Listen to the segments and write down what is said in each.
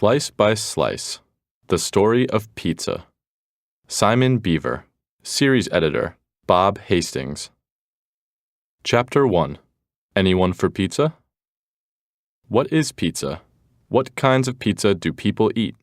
Slice by Slice, The Story of Pizza. Simon Beaver, Series Editor, Bob Hastings. Chapter 1. Anyone for pizza? What is pizza? What kinds of pizza do people eat?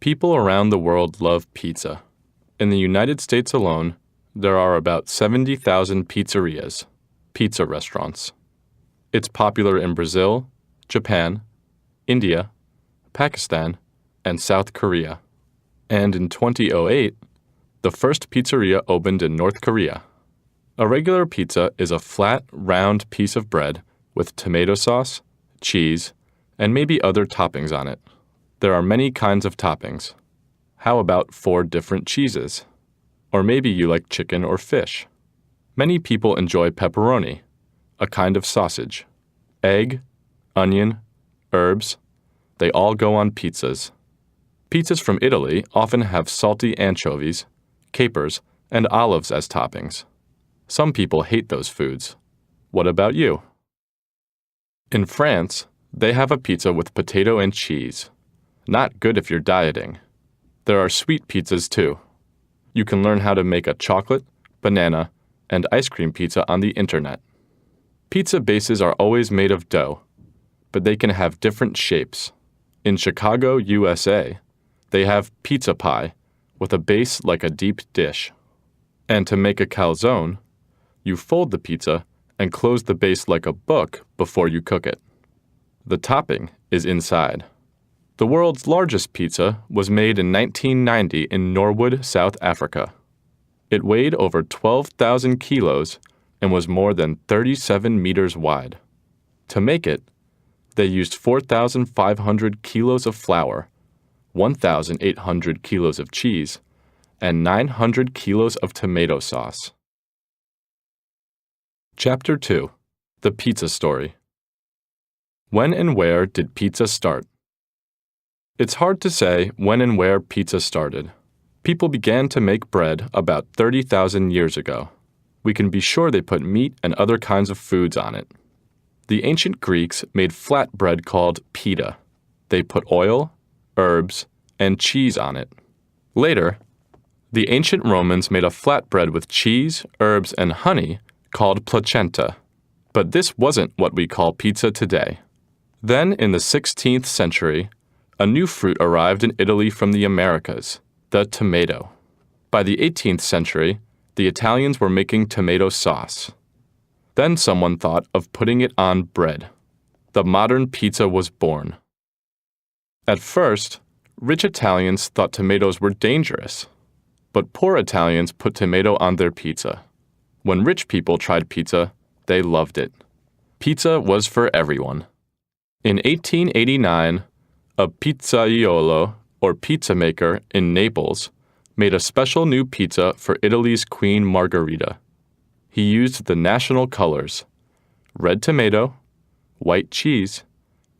People around the world love pizza. In the United States alone, there are about 70,000 pizzerias, pizza restaurants. It's popular in Brazil, Japan, India, Pakistan, and South Korea. And in 2008, the first pizzeria opened in North Korea. A regular pizza is a flat, round piece of bread with tomato sauce, cheese, and maybe other toppings on it. There are many kinds of toppings. How about 4 different cheeses? Or maybe you like chicken or fish. Many people enjoy pepperoni, a kind of sausage. Egg, onion, herbs, they all go on pizzas. Pizzas from Italy often have salty anchovies, capers, and olives as toppings. Some people hate those foods. What about you? In France, they have a pizza with potato and cheese. Not good if you're dieting. There are sweet pizzas too. You can learn how to make a chocolate, banana, and ice cream pizza on the internet. Pizza bases are always made of dough, but they can have different shapes. In Chicago, USA, they have pizza pie with a base like a deep dish. And to make a calzone, you fold the pizza and close the base like a book before you cook it. The topping is inside. The world's largest pizza was made in 1990 in Norwood, South Africa. It weighed over 12,000 kilos and was more than 37 meters wide. To make it, they used 4,500 kilos of flour, 1,800 kilos of cheese, and 900 kilos of tomato sauce. Chapter 2. The Pizza Story. When and where did pizza start? It's hard to say when and where pizza started. People began to make bread about 30,000 years ago. We can be sure they put meat and other kinds of foods on it. The ancient Greeks made flat bread called pita. They put oil, herbs, and cheese on it. Later, the ancient Romans made a flatbread with cheese, herbs, and honey called placenta. But this wasn't what we call pizza today. Then, in the 16th century, a new fruit arrived in Italy from the Americas, the tomato. By the 18th century, the Italians were making tomato sauce. Then someone thought of putting it on bread. The modern pizza was born. At first, rich Italians thought tomatoes were dangerous, but poor Italians put tomato on their pizza. When rich people tried pizza, they loved it. Pizza was for everyone. In 1889, a pizzaiolo, or pizza maker, in Naples, made a special new pizza for Italy's Queen Margherita. He used the national colors, red tomato, white cheese,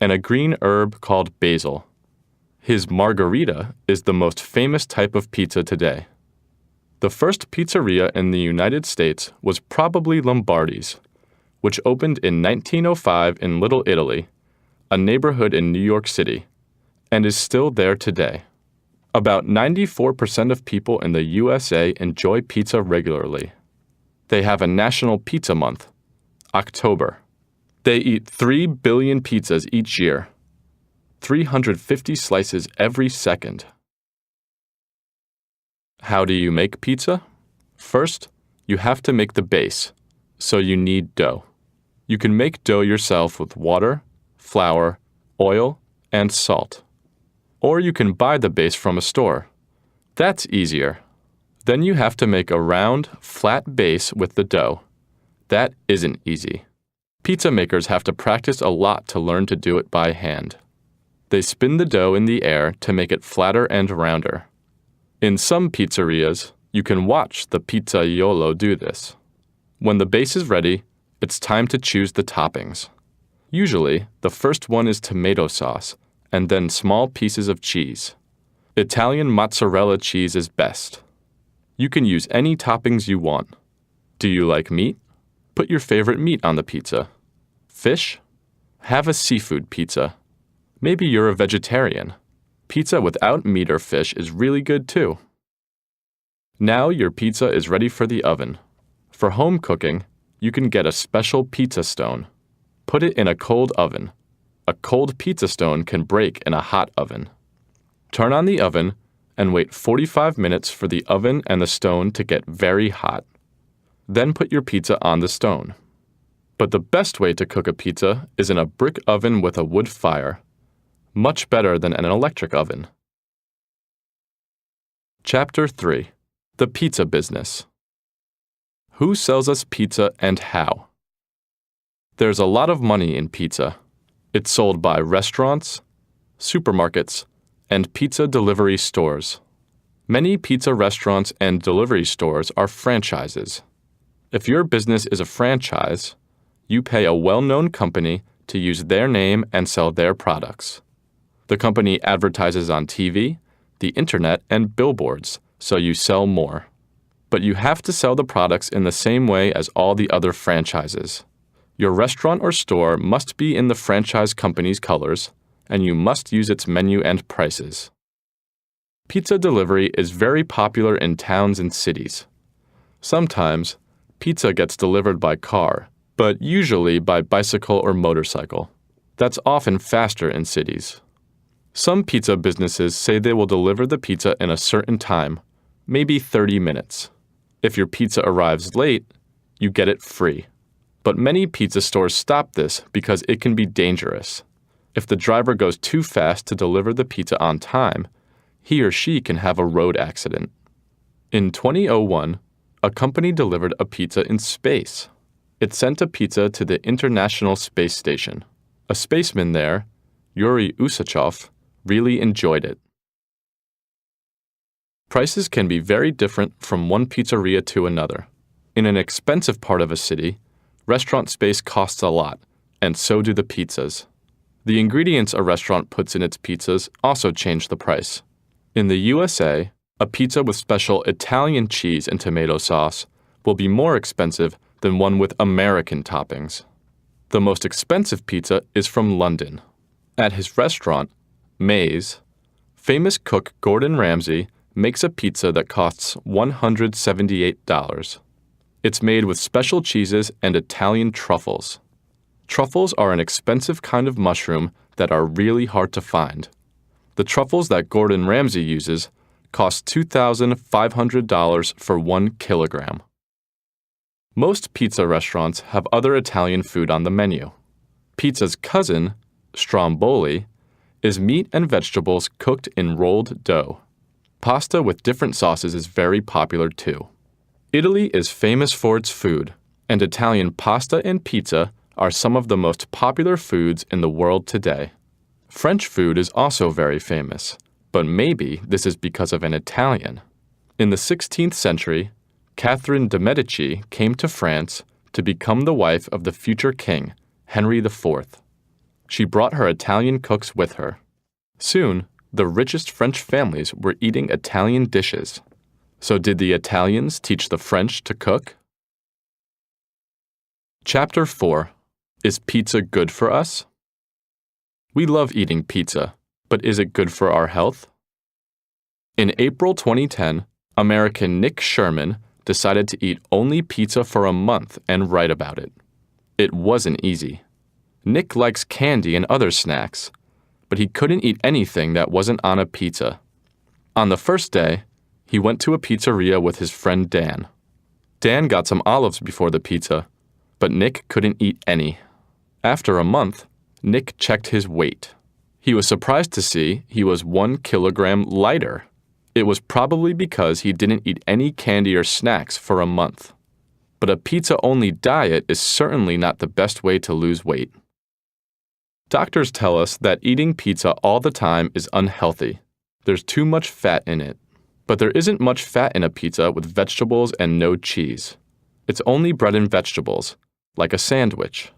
and a green herb called basil. His Margherita is the most famous type of pizza today. The first pizzeria in the United States was probably Lombardi's, which opened in 1905 in Little Italy, a neighborhood in New York City, and is still there today. About 94% of people in the USA enjoy pizza regularly. They have a National Pizza Month, October. They eat 3 billion pizzas each year, 350 slices every second. How do you make pizza? First, you have to make the base, so you need dough. You can make dough yourself with water, flour, oil, and salt. Or you can buy the base from a store. That's easier. Then you have to make a round, flat base with the dough. That isn't easy. Pizza makers have to practice a lot to learn to do it by hand. They spin the dough in the air to make it flatter and rounder. In some pizzerias, you can watch the pizzaiolo do this. When the base is ready, it's time to choose the toppings. Usually, the first one is tomato sauce, and then small pieces of cheese. Italian mozzarella cheese is best. You can use any toppings you want. Do you like meat? Put your favorite meat on the pizza. Fish? Have a seafood pizza. Maybe you're a vegetarian. Pizza without meat or fish is really good too. Now your pizza is ready for the oven. For home cooking, you can get a special pizza stone. Put it in a cold oven. A cold pizza stone can break in a hot oven. Turn on the oven and wait 45 minutes for the oven and the stone to get very hot. Then put your pizza on the stone. But the best way to cook a pizza is in a brick oven with a wood fire. Much better than an electric oven. Chapter 3. The Pizza Business. Who sells us pizza and how? There's a lot of money in pizza. It's sold by restaurants, supermarkets, and pizza delivery stores. Many pizza restaurants and delivery stores are franchises. If your business is a franchise, you pay a well-known company to use their name and sell their products. The company advertises on TV, the internet, and billboards, so you sell more. But you have to sell the products in the same way as all the other franchises. Your restaurant or store must be in the franchise company's colors, and you must use its menu and prices. Pizza delivery is very popular in towns and cities. Sometimes, pizza gets delivered by car, but usually by bicycle or motorcycle. That's often faster in cities. Some pizza businesses say they will deliver the pizza in a certain time, maybe 30 minutes. If your pizza arrives late, you get it free. But many pizza stores stop this because it can be dangerous. If the driver goes too fast to deliver the pizza on time, he or she can have a road accident. In 2001, a company delivered a pizza in space. It sent a pizza to the International Space Station. A spaceman there, Yuri Usachov, really enjoyed it. Prices can be very different from one pizzeria to another. In an expensive part of a city, restaurant space costs a lot, and so do the pizzas. The ingredients a restaurant puts in its pizzas also change the price. In the USA, a pizza with special Italian cheese and tomato sauce will be more expensive than one with American toppings. The most expensive pizza is from London. At his restaurant, Maze, famous cook Gordon Ramsay makes a pizza that costs $178. It's made with special cheeses and Italian truffles. Truffles are an expensive kind of mushroom that are really hard to find. The truffles that Gordon Ramsay uses cost $2,500 for 1 kilogram. Most pizza restaurants have other Italian food on the menu. Pizza's cousin, stromboli, is meat and vegetables cooked in rolled dough. Pasta with different sauces is very popular too. Italy is famous for its food, and Italian pasta and pizza are some of the most popular foods in the world today. French food is also very famous, but maybe this is because of an Italian. In the 16th century, Catherine de' Medici came to France to become the wife of the future king, Henry IV. She brought her Italian cooks with her. Soon, the richest French families were eating Italian dishes. So did the Italians teach the French to cook? Chapter 4. Is pizza good for us? We love eating pizza, but is it good for our health? In April 2010, American Nick Sherman decided to eat only pizza for a month and write about it. It wasn't easy. Nick likes candy and other snacks, but he couldn't eat anything that wasn't on a pizza. On the first day, he went to a pizzeria with his friend Dan. Dan got some olives before the pizza, but Nick couldn't eat any. After a month, Nick checked his weight. He was surprised to see he was 1 kilogram lighter. It was probably because he didn't eat any candy or snacks for a month. But a pizza-only diet is certainly not the best way to lose weight. Doctors tell us that eating pizza all the time is unhealthy. There's too much fat in it. But there isn't much fat in a pizza with vegetables and no cheese. It's only bread and vegetables, like a sandwich.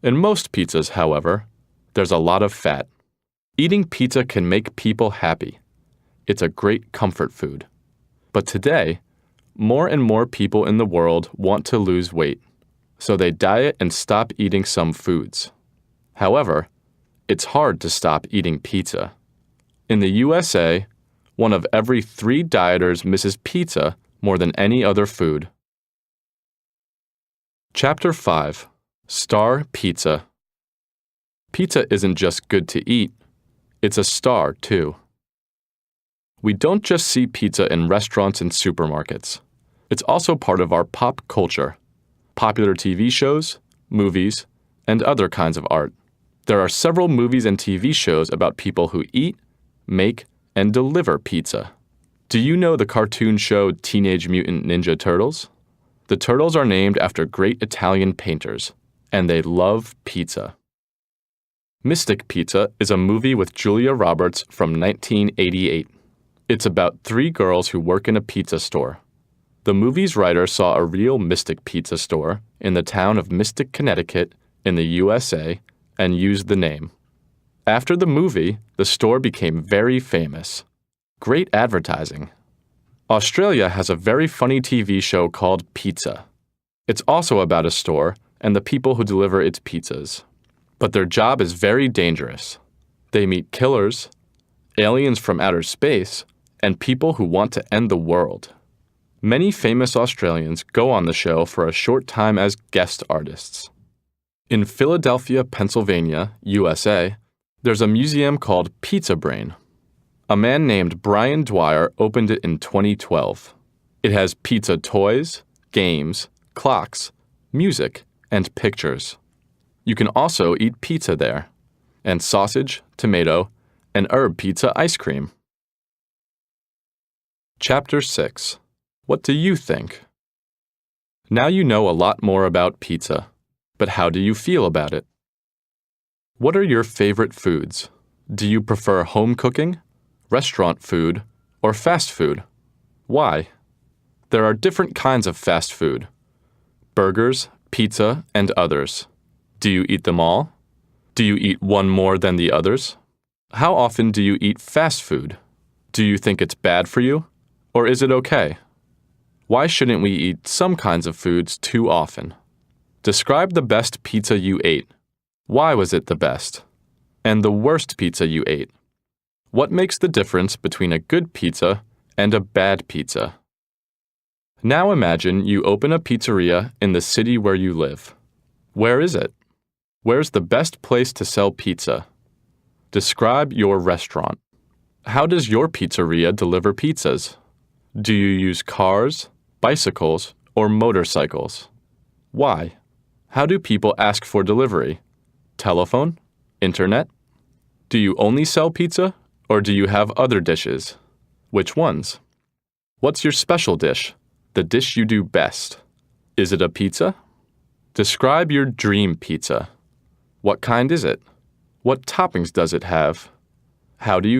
In most pizzas, however, there's a lot of fat. Eating pizza can make people happy. It's a great comfort food. But today, more and more people in the world want to lose weight, so they diet and stop eating some foods. However, it's hard to stop eating pizza. In the USA, 1 of every 3 dieters misses pizza more than any other food. Chapter 5. Star Pizza. Pizza isn't just good to eat, it's a star too. We don't just see pizza in restaurants and supermarkets. It's also part of our pop culture, popular TV shows, movies, and other kinds of art. There are several movies and TV shows about people who eat, make, and deliver pizza. Do you know the cartoon show Teenage Mutant Ninja Turtles? The turtles are named after great Italian painters, and they love pizza. Mystic Pizza is a movie with Julia Roberts from 1988. It's about 3 girls who work in a pizza store. The movie's writer saw a real Mystic Pizza store in the town of Mystic, Connecticut, in the USA, and used the name. After the movie, the store became very famous. Great advertising. Australia has a very funny TV show called Pizza. It's also about a store and the people who deliver its pizzas. But their job is very dangerous. They meet killers, aliens from outer space, and people who want to end the world. Many famous Australians go on the show for a short time as guest artists. In Philadelphia, Pennsylvania, USA, there's a museum called Pizza Brain. A man named Brian Dwyer opened it in 2012. It has pizza toys, games, clocks, music, and pictures. You can also eat pizza there, and sausage, tomato, and herb pizza ice cream. Chapter 6. What do you think? Now you know a lot more about pizza, but how do you feel about it? What are your favorite foods? Do you prefer home cooking, restaurant food, or fast food? Why? There are different kinds of fast food: burgers, pizza, and others. Do you eat them all? Do you eat one more than the others? How often do you eat fast food? Do you think it's bad for you, or is it okay? Why shouldn't we eat some kinds of foods too often? Describe the best pizza you ate. Why was it the best? And the worst pizza you ate. What makes the difference between a good pizza and a bad pizza? Now imagine you open a pizzeria in the city where you live. Where is it? Where's the best place to sell pizza? Describe your restaurant. How does your pizzeria deliver pizzas? Do you use cars, bicycles, or motorcycles? Why? How do people ask for delivery? Telephone? Internet? Do you only sell pizza, or do you have other dishes? Which ones? What's your special dish? The dish you do best. Is it a pizza? Describe your dream pizza. What kind is it? What toppings does it have? How do you